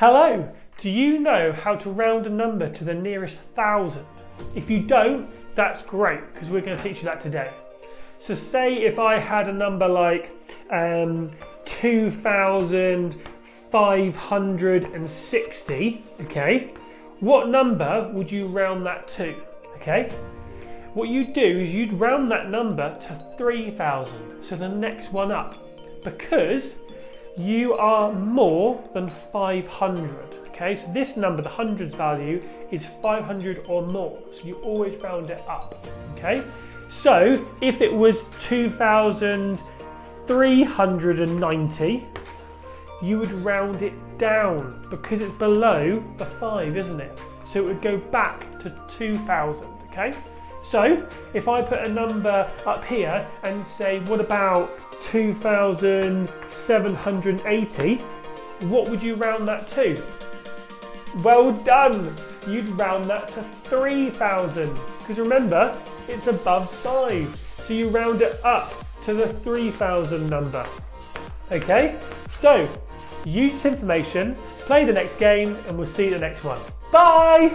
Hello! Do you know how to round a number to the nearest thousand? If you don't, that's great, because we're going to teach you that today. So say if I had a number like 2,560, okay, what number would you round that to, okay? What you'd do is you'd round that number to 3,000, so the next one up, because you are more than 500, okay? So this number, the hundreds value, is 500 or more, so you always round it up, okay? So if it was 2,390, you would round it down because it's below the 5, isn't it? So it would go back to 2,000, okay? So if I put a number up here and say, what about 2,780, what would you round that to? Well done! You'd round that to 3,000, because remember, it's above 5, so you round it up to the 3,000 number. Okay, so use this information, play the next game, and we'll see you in the next one. Bye!